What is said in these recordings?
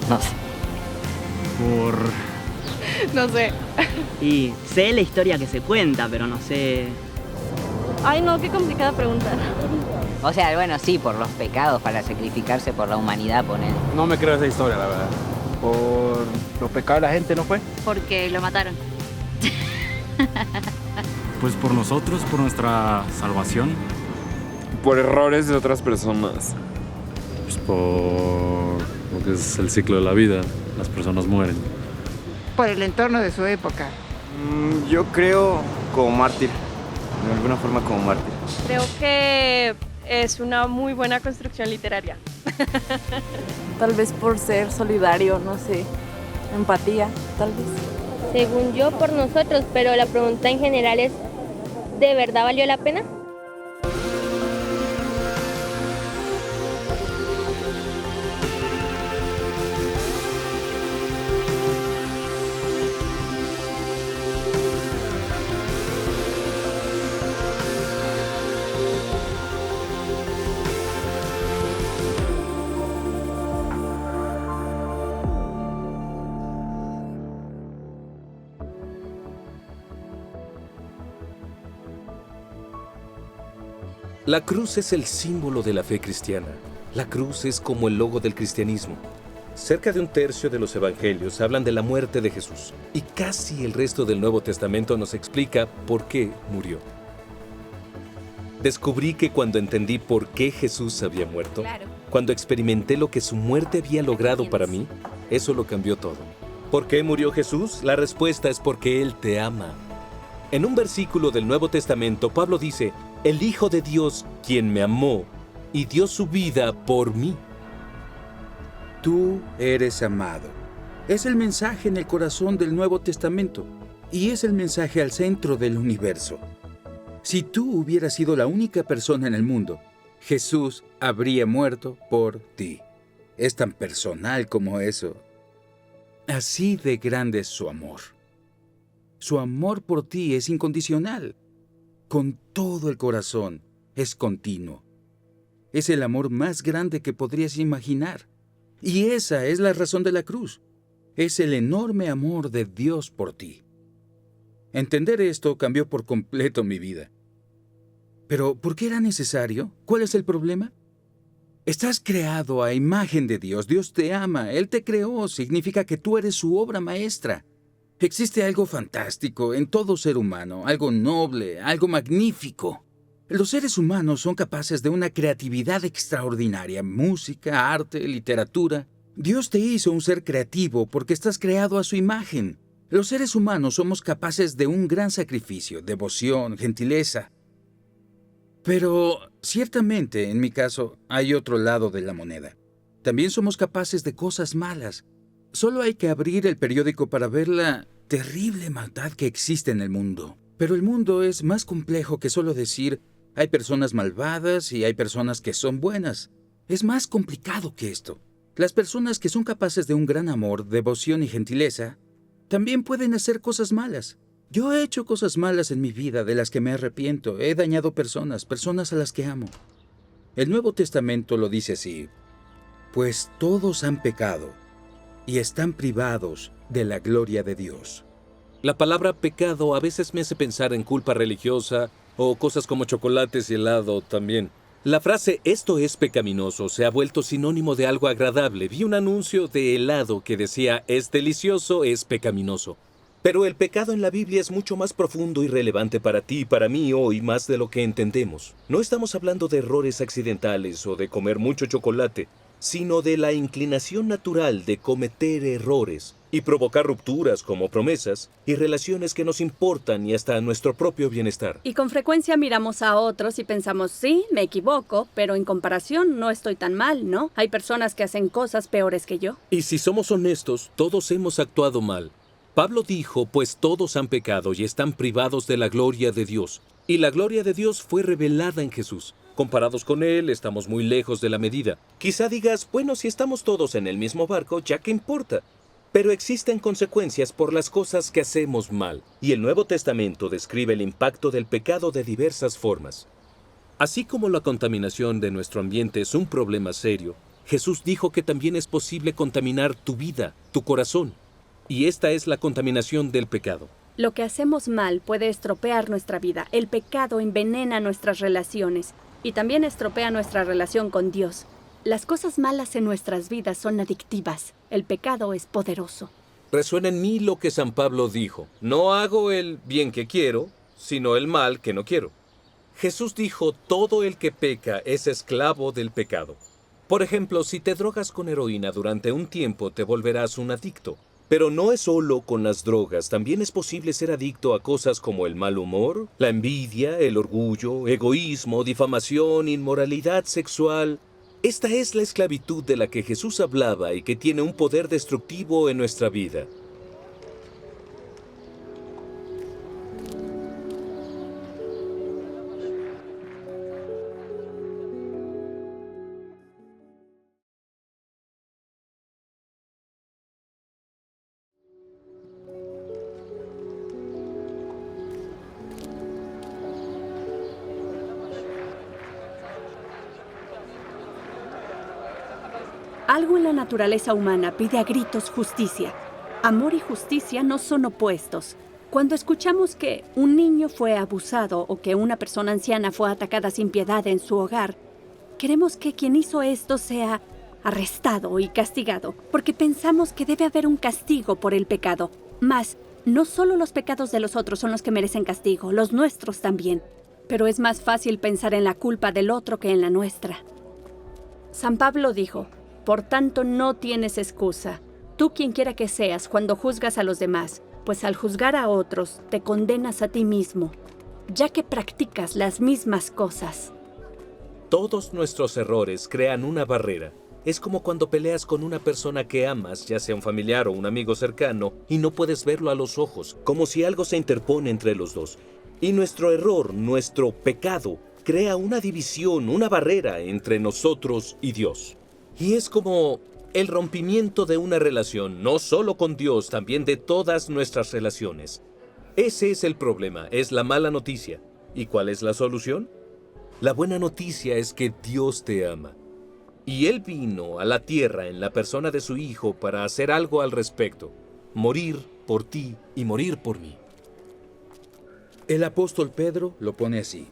No sé. Por... No sé. Y sé la historia que se cuenta, pero no sé... Ay, no, qué complicada pregunta. O sea, bueno, sí, por los pecados, para sacrificarse por la humanidad, poner. No me creo esa historia, la verdad. Por los pecados de la gente, ¿no fue? Porque lo mataron. Pues por nosotros, por nuestra salvación. Por errores de otras personas. Pues por lo que es el ciclo de la vida. Las personas mueren. Por el entorno de su época. Yo creo como mártir. De alguna forma como mártir. Creo que es una muy buena construcción literaria. Tal vez por ser solidario, no sé. Empatía, tal vez. Según yo, por nosotros, pero la pregunta en general es, ¿de verdad valió la pena? La cruz es el símbolo de la fe cristiana. La cruz es como el logo del cristianismo. Cerca de un tercio de los evangelios hablan de la muerte de Jesús, y casi el resto del Nuevo Testamento nos explica por qué murió. Descubrí que cuando entendí por qué Jesús había muerto, cuando experimenté lo que su muerte había logrado para mí, eso lo cambió todo. ¿Por qué murió Jesús? La respuesta es porque Él te ama. En un versículo del Nuevo Testamento, Pablo dice: el Hijo de Dios, quien me amó y dio su vida por mí. Tú eres amado. Es el mensaje en el corazón del Nuevo Testamento y es el mensaje al centro del universo. Si tú hubieras sido la única persona en el mundo, Jesús habría muerto por ti. Es tan personal como eso. Así de grande es su amor. Su amor por ti es incondicional. Con todo el corazón, es continuo. Es el amor más grande que podrías imaginar. Y esa es la razón de la cruz. Es el enorme amor de Dios por ti. Entender esto cambió por completo mi vida. Pero, ¿por qué era necesario? ¿Cuál es el problema? Estás creado a imagen de Dios. Dios te ama. Él te creó. Significa que tú eres su obra maestra. Existe algo fantástico en todo ser humano, algo noble, algo magnífico. Los seres humanos son capaces de una creatividad extraordinaria, música, arte, literatura. Dios te hizo un ser creativo porque estás creado a su imagen. Los seres humanos somos capaces de un gran sacrificio, devoción, gentileza. Pero, ciertamente, en mi caso, hay otro lado de la moneda. También somos capaces de cosas malas. Solo hay que abrir el periódico para ver la terrible maldad que existe en el mundo. Pero el mundo es más complejo que solo decir hay personas malvadas y hay personas que son buenas. Es más complicado que esto. Las personas que son capaces de un gran amor, devoción y gentileza también pueden hacer cosas malas. Yo he hecho cosas malas en mi vida de las que me arrepiento. He dañado personas a las que amo. El Nuevo Testamento lo dice así: pues todos han pecado y están privados de la gloria de Dios. La palabra pecado a veces me hace pensar en culpa religiosa o cosas como chocolates y helado también. La frase "esto es pecaminoso" se ha vuelto sinónimo de algo agradable. Vi un anuncio de helado que decía "es delicioso, es pecaminoso". Pero el pecado en la Biblia es mucho más profundo y relevante para ti y para mí hoy, más de lo que entendemos. No estamos hablando de errores accidentales o de comer mucho chocolate, sino de la inclinación natural de cometer errores y provocar rupturas como promesas y relaciones que nos importan y hasta nuestro propio bienestar. Y con frecuencia miramos a otros y pensamos, sí, me equivoco, pero en comparación no estoy tan mal, ¿no? Hay personas que hacen cosas peores que yo. Y si somos honestos, todos hemos actuado mal. Pablo dijo, pues todos han pecado y están privados de la gloria de Dios. Y la gloria de Dios fue revelada en Jesús. Comparados con Él, estamos muy lejos de la medida. Quizá digas, bueno, si estamos todos en el mismo barco, ¿ya qué importa? Pero existen consecuencias por las cosas que hacemos mal. Y el Nuevo Testamento describe el impacto del pecado de diversas formas. Así como la contaminación de nuestro ambiente es un problema serio, Jesús dijo que también es posible contaminar tu vida, tu corazón. Y esta es la contaminación del pecado. Lo que hacemos mal puede estropear nuestra vida. El pecado envenena nuestras relaciones y también estropea nuestra relación con Dios. Las cosas malas en nuestras vidas son adictivas. El pecado es poderoso. Resuena en mí lo que San Pablo dijo. No hago el bien que quiero, sino el mal que no quiero. Jesús dijo, todo el que peca es esclavo del pecado. Por ejemplo, si te drogas con heroína durante un tiempo, te volverás un adicto. Pero no es solo con las drogas, también es posible ser adicto a cosas como el mal humor, la envidia, el orgullo, egoísmo, difamación, inmoralidad sexual. Esta es la esclavitud de la que Jesús hablaba y que tiene un poder destructivo en nuestra vida. Algo en la naturaleza humana pide a gritos justicia. Amor y justicia no son opuestos. Cuando escuchamos que un niño fue abusado o que una persona anciana fue atacada sin piedad en su hogar, queremos que quien hizo esto sea arrestado y castigado, porque pensamos que debe haber un castigo por el pecado. Mas, no solo los pecados de los otros son los que merecen castigo, los nuestros también. Pero es más fácil pensar en la culpa del otro que en la nuestra. San Pablo dijo, por tanto no tienes excusa, tú quien quiera que seas cuando juzgas a los demás, pues al juzgar a otros te condenas a ti mismo, ya que practicas las mismas cosas. Todos nuestros errores crean una barrera. Es como cuando peleas con una persona que amas, ya sea un familiar o un amigo cercano, y no puedes verlo a los ojos, como si algo se interpone entre los dos. Y nuestro error, nuestro pecado, crea una división, una barrera entre nosotros y Dios. Y es como el rompimiento de una relación, no solo con Dios, también de todas nuestras relaciones. Ese es el problema, es la mala noticia. ¿Y cuál es la solución? La buena noticia es que Dios te ama. Y Él vino a la tierra en la persona de su Hijo para hacer algo al respecto. Morir por ti y morir por mí. El apóstol Pedro lo pone así.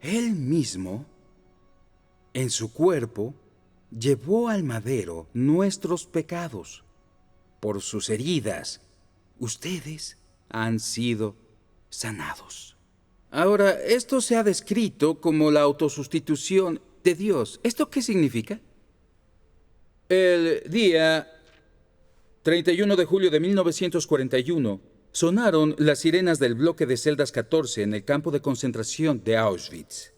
Él mismo, en su cuerpo, llevó al madero nuestros pecados. Por sus heridas, ustedes han sido sanados. Ahora, esto se ha descrito como la autosustitución de Dios. ¿Esto qué significa? El día 31 de julio de 1941, sonaron las sirenas del bloque de celdas 14 en el campo de concentración de Auschwitz.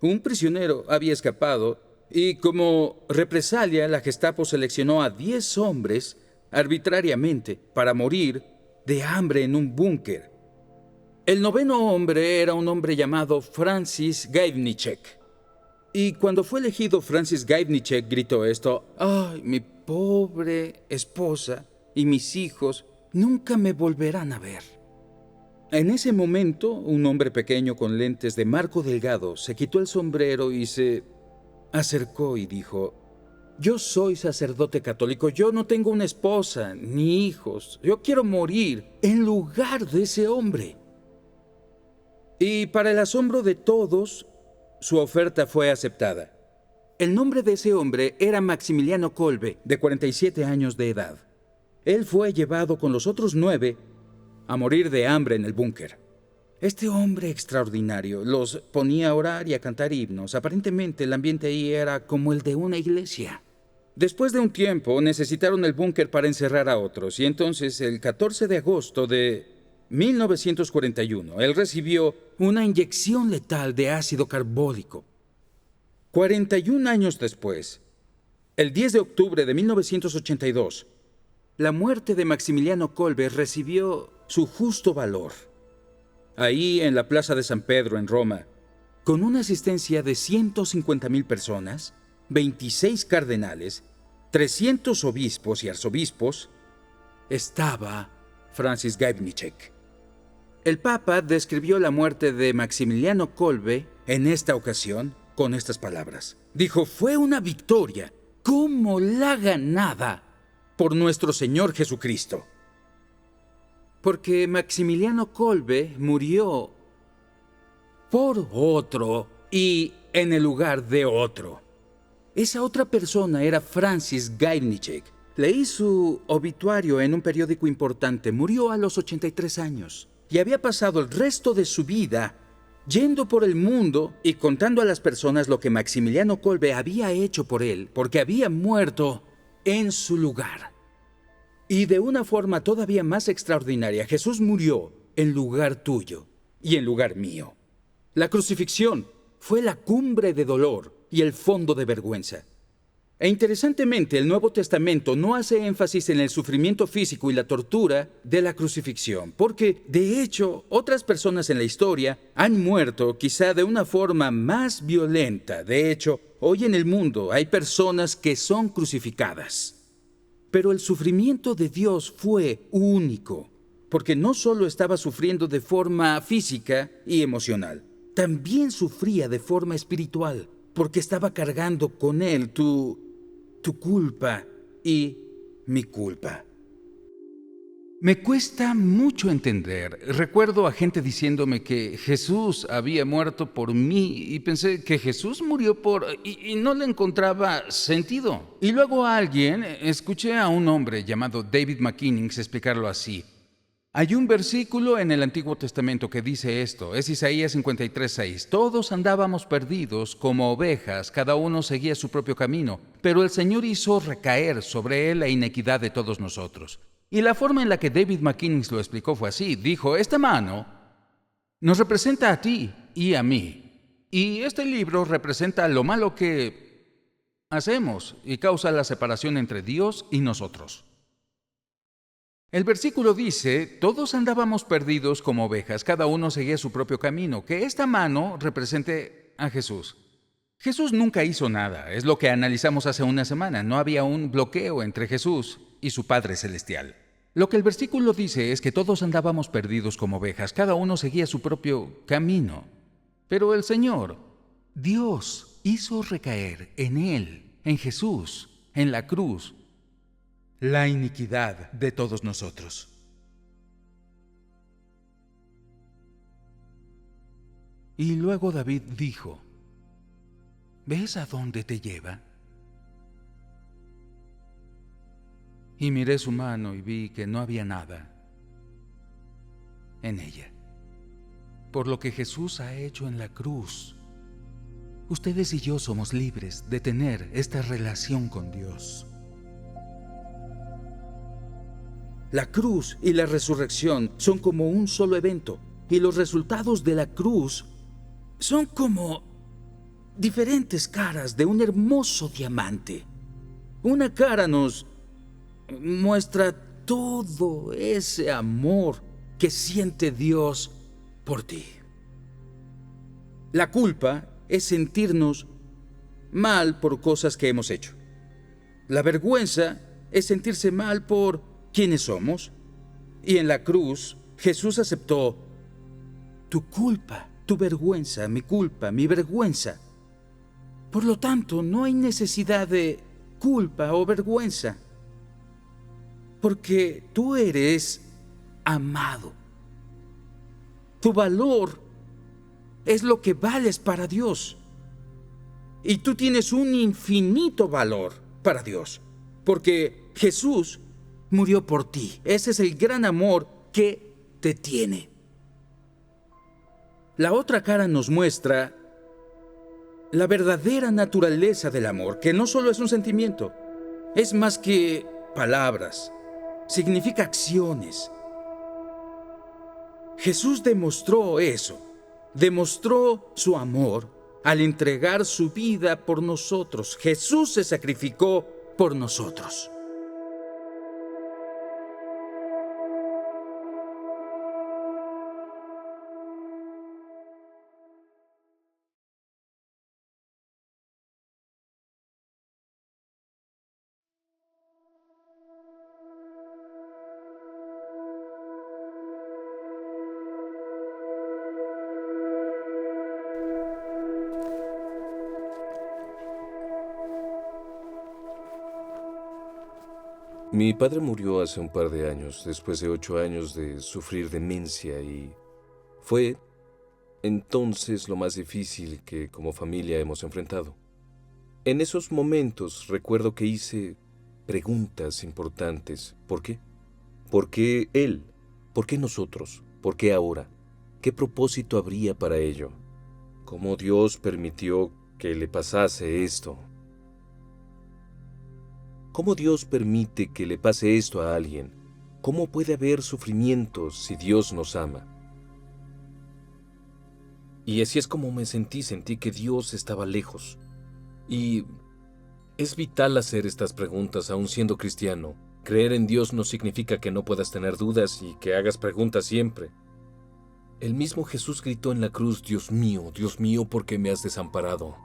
Un prisionero había escapado y como represalia la Gestapo seleccionó a 10 hombres arbitrariamente para morir de hambre en un búnker. El 9º hombre era un hombre llamado Francis Gajewniczek. Y cuando fue elegido Francis Gajewniczek gritó esto: ¡ay, mi pobre esposa y mis hijos nunca me volverán a ver! En ese momento, un hombre pequeño con lentes de marco delgado se quitó el sombrero y se acercó y dijo: yo soy sacerdote católico, yo no tengo una esposa ni hijos, yo quiero morir en lugar de ese hombre. Y para el asombro de todos, su oferta fue aceptada. El nombre de ese hombre era Maximiliano Kolbe, de 47 años de edad. Él fue llevado con los otros 9 a morir de hambre en el búnker. Este hombre extraordinario los ponía a orar y a cantar himnos. Aparentemente el ambiente ahí era como el de una iglesia. Después de un tiempo necesitaron el búnker para encerrar a otros y entonces el 14 de agosto de 1941 él recibió una inyección letal de ácido carbólico. 41 años después, el 10 de octubre de 1982, la muerte de Maximiliano Kolbe recibió su justo valor. Ahí, en la Plaza de San Pedro, en Roma, con una asistencia de 150,000 personas, 26 cardenales, 300 obispos y arzobispos, estaba Francis Gajewniczek. El Papa describió la muerte de Maximiliano Kolbe en esta ocasión con estas palabras. Dijo, fue una victoria como la ganada por nuestro Señor Jesucristo. Porque Maximiliano Kolbe murió por otro y en el lugar de otro. Esa otra persona era Francis Gajnicek. Leí su obituario en un periódico importante. Murió a los 83 años y había pasado el resto de su vida yendo por el mundo y contando a las personas lo que Maximiliano Kolbe había hecho por él, porque había muerto en su lugar. Y de una forma todavía más extraordinaria, Jesús murió en lugar tuyo y en lugar mío. La crucifixión fue la cumbre de dolor y el fondo de vergüenza. E interesantemente, el Nuevo Testamento no hace énfasis en el sufrimiento físico y la tortura de la crucifixión, porque, de hecho, otras personas en la historia han muerto quizá de una forma más violenta. De hecho, hoy en el mundo hay personas que son crucificadas. Pero el sufrimiento de Dios fue único, porque no solo estaba sufriendo de forma física y emocional, también sufría de forma espiritual, porque estaba cargando con él tu culpa y mi culpa. Me cuesta mucho entender. Recuerdo a gente diciéndome que Jesús había muerto por mí y pensé que Jesús murió y no le encontraba sentido. Y luego escuché a un hombre llamado David McKinney explicarlo así. Hay un versículo en el Antiguo Testamento que dice esto, es Isaías 53:6. Todos andábamos perdidos como ovejas, cada uno seguía su propio camino, pero el Señor hizo recaer sobre él la inequidad de todos nosotros. Y la forma en la que David McKinney lo explicó fue así. Dijo, esta mano nos representa a ti y a mí. Y este libro representa lo malo que hacemos y causa la separación entre Dios y nosotros. El versículo dice, todos andábamos perdidos como ovejas, cada uno seguía su propio camino, que esta mano represente a Jesús. Jesús nunca hizo nada, es lo que analizamos hace una semana, no había un bloqueo entre Jesús y su Padre Celestial. Lo que el versículo dice es que todos andábamos perdidos como ovejas, cada uno seguía su propio camino. Pero el Señor, Dios, hizo recaer en Él, en Jesús, en la cruz, la iniquidad de todos nosotros. Y luego David dijo, ¿ves a dónde te lleva? Y miré su mano y vi que no había nada en ella. Por lo que Jesús ha hecho en la cruz, ustedes y yo somos libres de tener esta relación con Dios. La cruz y la resurrección son como un solo evento, y los resultados de la cruz son como diferentes caras de un hermoso diamante. Una cara nos muestra todo ese amor que siente Dios por ti. La culpa es sentirnos mal por cosas que hemos hecho. La vergüenza es sentirse mal por quiénes somos. Y en la cruz, Jesús aceptó tu culpa, tu vergüenza, mi culpa, mi vergüenza. Por lo tanto, no hay necesidad de culpa o vergüenza, porque tú eres amado. Tu valor es lo que vales para Dios. Y tú tienes un infinito valor para Dios, porque Jesús murió por ti. Ese es el gran amor que te tiene. La otra cara nos muestra la verdadera naturaleza del amor, que no solo es un sentimiento, es más que palabras, significa acciones. Jesús demostró eso, demostró su amor al entregar su vida por nosotros. Jesús se sacrificó por nosotros. Mi padre murió hace un par de años, después de 8 años de sufrir demencia, y fue entonces lo más difícil que como familia hemos enfrentado. En esos momentos recuerdo que hice preguntas importantes. ¿Por qué? ¿Por qué él? ¿Por qué nosotros? ¿Por qué ahora? ¿Qué propósito habría para ello? ¿Cómo Dios permitió que le pasase esto? ¿Cómo Dios permite que le pase esto a alguien? ¿Cómo puede haber sufrimiento si Dios nos ama? Y así es como me sentí que Dios estaba lejos. Y es vital hacer estas preguntas aún siendo cristiano. Creer en Dios no significa que no puedas tener dudas y que hagas preguntas siempre. El mismo Jesús gritó en la cruz, Dios mío, ¿por qué me has desamparado?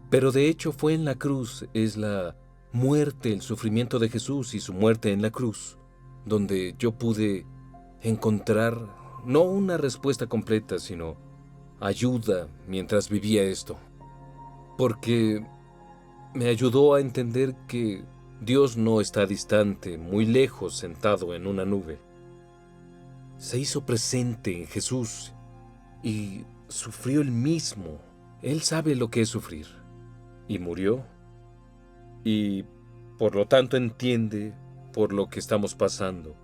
Pero de hecho fue en la cruz, es la muerte, el sufrimiento de Jesús y su muerte en la cruz, donde yo pude encontrar no una respuesta completa, sino ayuda mientras vivía esto. Porque me ayudó a entender que Dios no está distante, muy lejos, sentado en una nube. Se hizo presente en Jesús y sufrió él mismo. Él sabe lo que es sufrir. Y murió. Y por lo tanto entiende por lo que estamos pasando.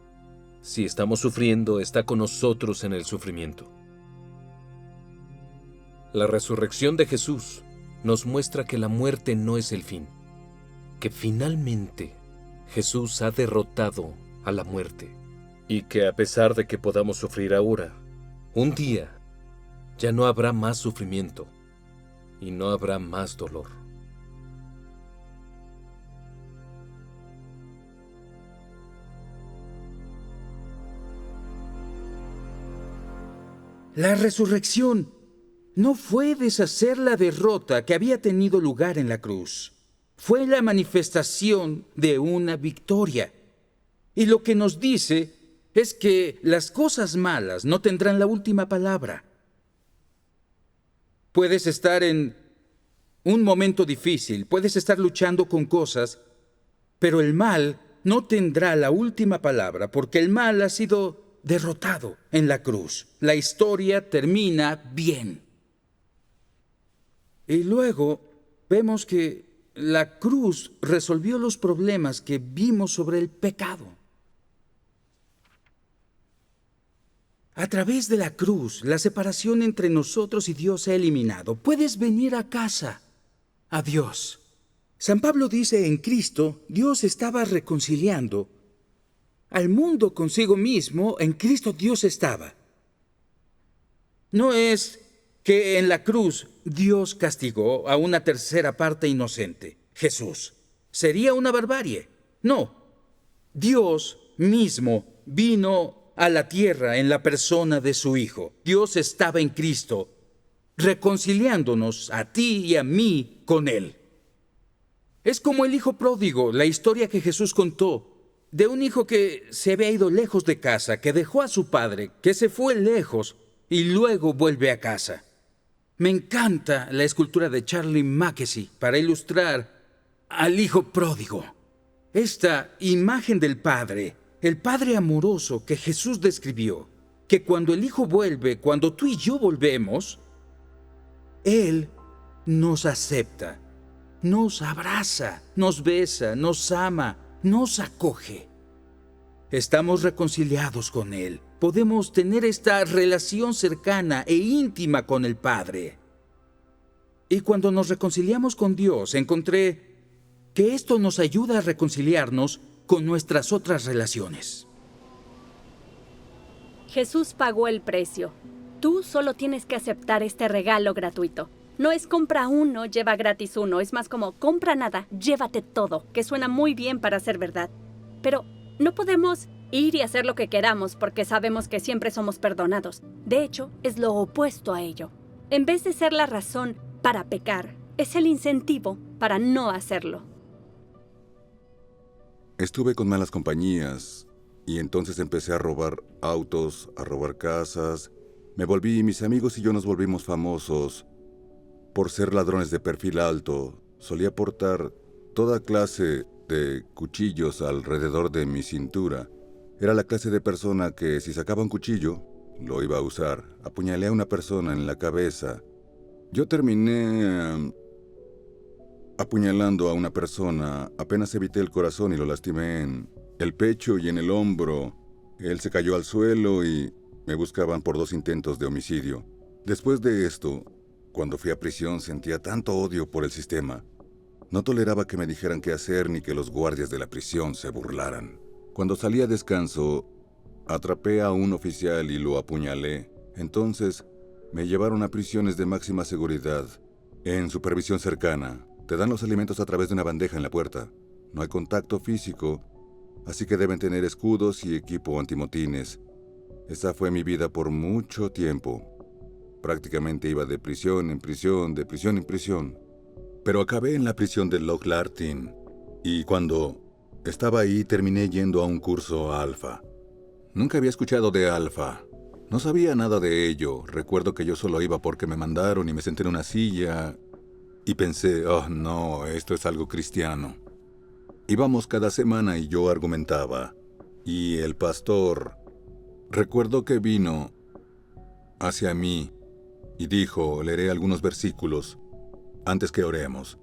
Si estamos sufriendo, está con nosotros en el sufrimiento. La resurrección de Jesús nos muestra que la muerte no es el fin, que finalmente Jesús ha derrotado a la muerte y que a pesar de que podamos sufrir ahora, un día ya no habrá más sufrimiento y no habrá más dolor. La resurrección no fue deshacer la derrota que había tenido lugar en la cruz. Fue la manifestación de una victoria. Y lo que nos dice es que las cosas malas no tendrán la última palabra. Puedes estar en un momento difícil, puedes estar luchando con cosas, pero el mal no tendrá la última palabra porque el mal ha sido derrotado en la cruz. La historia termina bien. Y luego vemos que la cruz resolvió los problemas que vimos sobre el pecado. A través de la cruz, la separación entre nosotros y Dios se ha eliminado. Puedes venir a casa, a Dios. San Pablo dice, en Cristo, Dios estaba reconciliando al mundo consigo mismo. En Cristo Dios estaba. No es que en la cruz Dios castigó a una tercera parte inocente, Jesús. Sería una barbarie. No, Dios mismo vino a la tierra en la persona de su Hijo. Dios estaba en Cristo, reconciliándonos a ti y a mí con Él. Es como el hijo pródigo, la historia que Jesús contó, de un hijo que se había ido lejos de casa, que dejó a su padre, que se fue lejos y luego vuelve a casa. Me encanta la escultura de Charlie Mackesy para ilustrar al hijo pródigo. Esta imagen del padre, el padre amoroso que Jesús describió, que cuando el hijo vuelve, cuando tú y yo volvemos, Él nos acepta, nos abraza, nos besa, nos ama, nos acoge. Estamos reconciliados con Él. Podemos tener esta relación cercana e íntima con el Padre. Y cuando nos reconciliamos con Dios, encontré que esto nos ayuda a reconciliarnos con nuestras otras relaciones. Jesús pagó el precio. Tú solo tienes que aceptar este regalo gratuito. No es compra uno, lleva gratis uno. Es más como compra nada, llévate todo, que suena muy bien para ser verdad. Pero no podemos ir y hacer lo que queramos porque sabemos que siempre somos perdonados. De hecho, es lo opuesto a ello. En vez de ser la razón para pecar, es el incentivo para no hacerlo. Estuve con malas compañías y entonces empecé a robar autos, a robar casas. Mis amigos y yo nos volvimos famosos por ser ladrones de perfil alto. Solía portar toda clase de cuchillos alrededor de mi cintura. Era la clase de persona que si sacaba un cuchillo, lo iba a usar. Apuñalé a una persona en la cabeza. Yo terminé apuñalando a una persona. Apenas evité el corazón y lo lastimé en el pecho y en el hombro. Él se cayó al suelo y me buscaban por 2 intentos de homicidio. Después de esto, cuando fui a prisión sentía tanto odio por el sistema. No toleraba que me dijeran qué hacer ni que los guardias de la prisión se burlaran. Cuando salí a descanso, atrapé a un oficial y lo apuñalé. Entonces, me llevaron a prisiones de máxima seguridad, en supervisión cercana. Te dan los alimentos a través de una bandeja en la puerta. No hay contacto físico, así que deben tener escudos y equipo antimotines. Esa fue mi vida por mucho tiempo. Prácticamente iba de prisión en prisión, de prisión en prisión. Pero acabé en la prisión de Loch Lartin, y cuando estaba ahí terminé yendo a un curso Alfa. Nunca había escuchado de Alfa. No sabía nada de ello. Recuerdo que yo solo iba porque me mandaron y me senté en una silla y pensé, oh no, esto es algo cristiano. Íbamos cada semana y yo argumentaba. Y el pastor, recuerdo que vino hacia mí y dijo, leeré algunos versículos antes que oremos.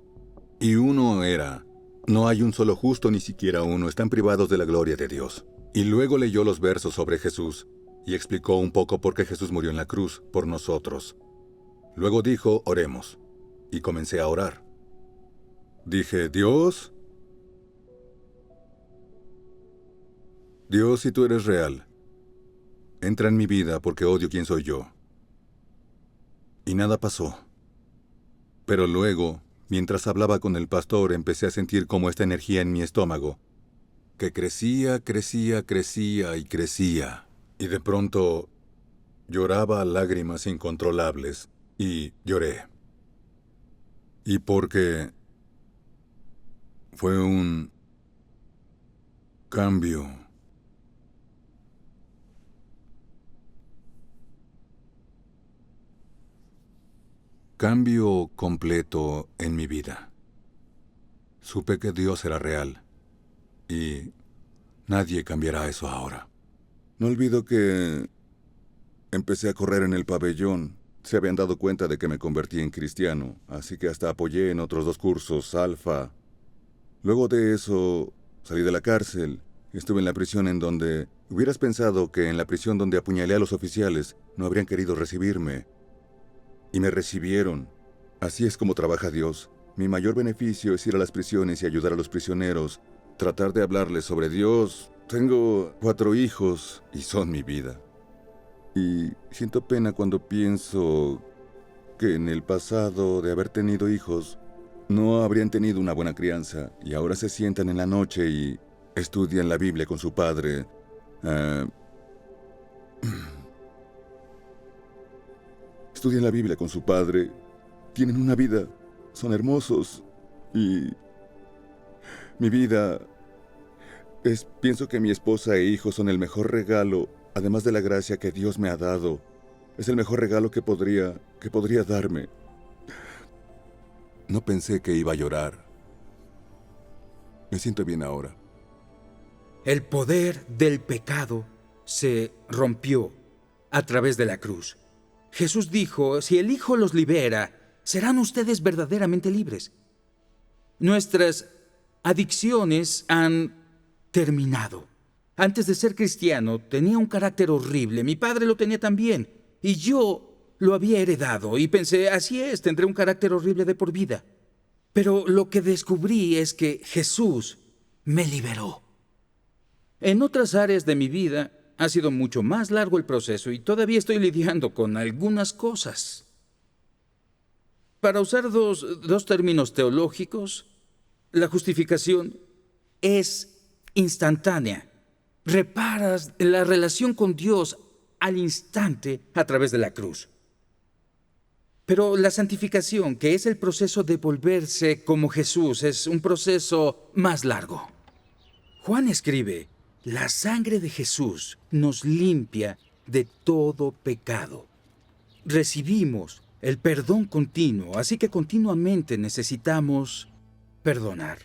Y uno era, no hay un solo justo, ni siquiera uno, están privados de la gloria de Dios. Y luego leyó los versos sobre Jesús y explicó un poco por qué Jesús murió en la cruz por nosotros. Luego dijo, oremos. Y comencé a orar. Dije, Dios, si tú eres real, entra en mi vida porque odio quién soy yo. Y nada pasó. Pero luego, mientras hablaba con el pastor, empecé a sentir como esta energía en mi estómago, que crecía, crecía, crecía y crecía. Y de pronto lloraba lágrimas incontrolables y lloré. Y porque fue un cambio. Cambio completo en mi vida. Supe que Dios era real y nadie cambiará eso ahora. No olvido que empecé a correr en el pabellón. Se habían dado cuenta de que me convertí en cristiano, así que hasta apoyé en otros 2 cursos, Alfa. Luego de eso, salí de la cárcel. Estuve en la prisión en donde hubieras pensado que en la prisión donde apuñalé a los oficiales no habrían querido recibirme. Y me recibieron. Así es como trabaja Dios. Mi mayor beneficio es ir a las prisiones y ayudar a los prisioneros, tratar de hablarles sobre Dios. Tengo 4 hijos y son mi vida. Y siento pena cuando pienso que en el pasado de haber tenido hijos no habrían tenido una buena crianza y ahora se sientan en la noche y estudian la Biblia con su padre. Estudian la Biblia con su padre, tienen una vida, son hermosos y mi vida pienso que mi esposa e hijos son el mejor regalo, además de la gracia que Dios me ha dado. Es el mejor regalo que podría darme. No pensé que iba a llorar. Me siento bien ahora. El poder del pecado se rompió a través de la cruz. Jesús dijo, si el Hijo los libera, serán ustedes verdaderamente libres. Nuestras adicciones han terminado. Antes de ser cristiano, tenía un carácter horrible. Mi padre lo tenía también. Y yo lo había heredado. Y pensé, así es, tendré un carácter horrible de por vida. Pero lo que descubrí es que Jesús me liberó. En otras áreas de mi vida ha sido mucho más largo el proceso y todavía estoy lidiando con algunas cosas. Para usar dos términos teológicos, la justificación es instantánea. Reparas la relación con Dios al instante a través de la cruz. Pero la santificación, que es el proceso de volverse como Jesús, es un proceso más largo. Juan escribe, la sangre de Jesús nos limpia de todo pecado. Recibimos el perdón continuo, así que continuamente necesitamos perdonar.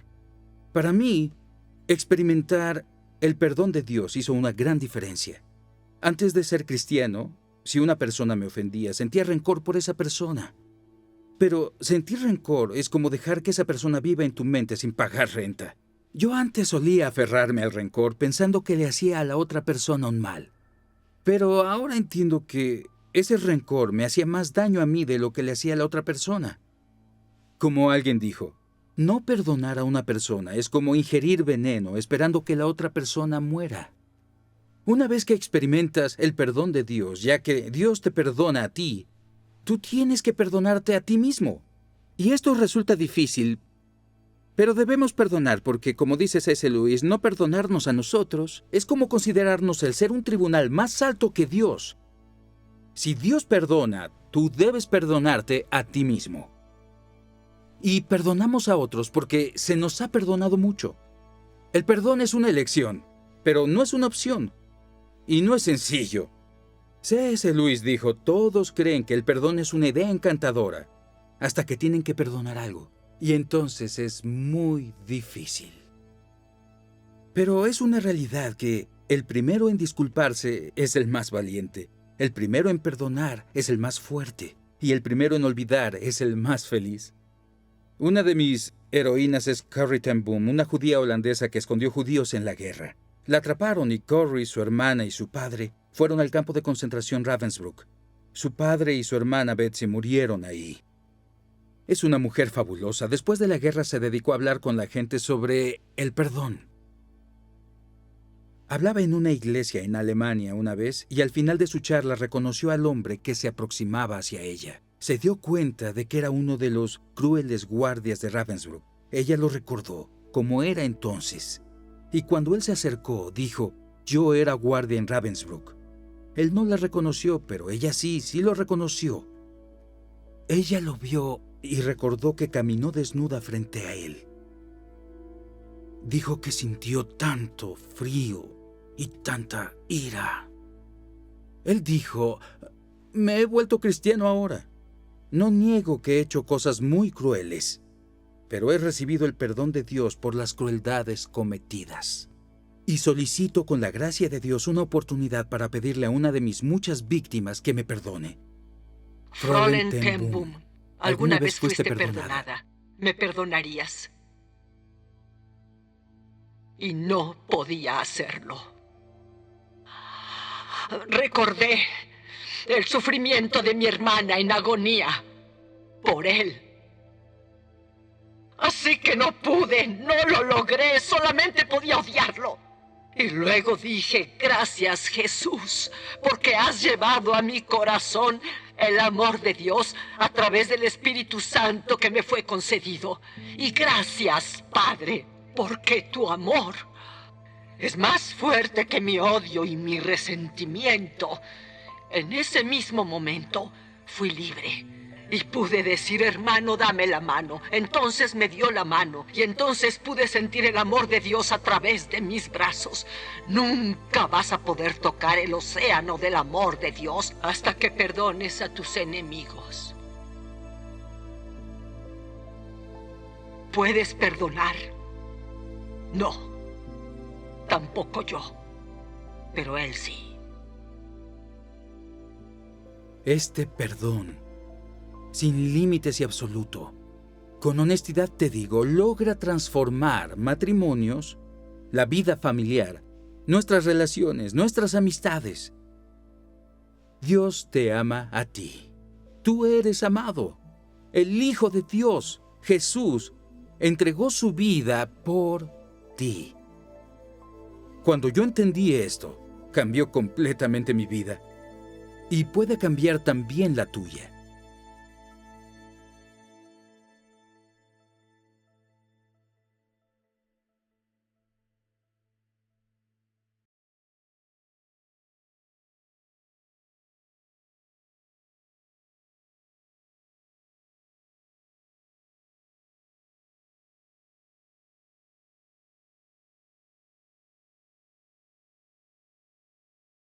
Para mí, experimentar el perdón de Dios hizo una gran diferencia. Antes de ser cristiano, si una persona me ofendía, sentía rencor por esa persona. Pero sentir rencor es como dejar que esa persona viva en tu mente sin pagar renta. Yo antes solía aferrarme al rencor pensando que le hacía a la otra persona un mal. Pero ahora entiendo que ese rencor me hacía más daño a mí de lo que le hacía a la otra persona. Como alguien dijo, no perdonar a una persona es como ingerir veneno esperando que la otra persona muera. Una vez que experimentas el perdón de Dios, ya que Dios te perdona a ti, tú tienes que perdonarte a ti mismo. Y esto resulta difícil, pero debemos perdonar porque, como dice C.S. Lewis, no perdonarnos a nosotros es como considerarnos el ser un tribunal más alto que Dios. Si Dios perdona, tú debes perdonarte a ti mismo. Y perdonamos a otros porque se nos ha perdonado mucho. El perdón es una elección, pero no es una opción. Y no es sencillo. C.S. Lewis dijo, todos creen que el perdón es una idea encantadora, hasta que tienen que perdonar algo. Y entonces es muy difícil. Pero es una realidad que el primero en disculparse es el más valiente. El primero en perdonar es el más fuerte. Y el primero en olvidar es el más feliz. Una de mis heroínas es Corrie ten Boom, una judía holandesa que escondió judíos en la guerra. La atraparon y Corrie, su hermana y su padre fueron al campo de concentración Ravensbrück. Su padre y su hermana Betsy murieron ahí. Es una mujer fabulosa. Después de la guerra se dedicó a hablar con la gente sobre el perdón. Hablaba en una iglesia en Alemania una vez y al final de su charla reconoció al hombre que se aproximaba hacia ella. Se dio cuenta de que era uno de los crueles guardias de Ravensbrück. Ella lo recordó, como era entonces. Y cuando él se acercó, dijo, yo era guardia en Ravensbrück. Él no la reconoció, pero ella sí lo reconoció. Ella lo vio y recordó que caminó desnuda frente a él. Dijo que sintió tanto frío y tanta ira. Él dijo, me he vuelto cristiano ahora. No niego que he hecho cosas muy crueles, pero he recibido el perdón de Dios por las crueldades cometidas. Y solicito con la gracia de Dios una oportunidad para pedirle a una de mis muchas víctimas que me perdone. Fräulein ten Boom, ¿alguna vez fuiste perdonada? ¿Me perdonarías? Y no podía hacerlo. Recordé el sufrimiento de mi hermana en agonía por él. Así que no pude, no lo logré, solamente podía odiarlo. Y luego dije, gracias Jesús, porque has llevado a mi corazón el amor de Dios a través del Espíritu Santo que me fue concedido. Y gracias, Padre, porque tu amor es más fuerte que mi odio y mi resentimiento. En ese mismo momento fui libre y pude decir, hermano, dame la mano. Entonces me dio la mano y entonces pude sentir el amor de Dios a través de mis brazos. Nunca vas a poder tocar el océano del amor de Dios hasta que perdones a tus enemigos. ¿Puedes perdonar? No, tampoco yo, pero él sí. Este perdón, sin límites y absoluto, con honestidad te digo, logra transformar matrimonios, la vida familiar, nuestras relaciones, nuestras amistades. Dios te ama a ti. Tú eres amado. El Hijo de Dios, Jesús, entregó su vida por ti. Cuando yo entendí esto, cambió completamente mi vida. Y puede cambiar también la tuya.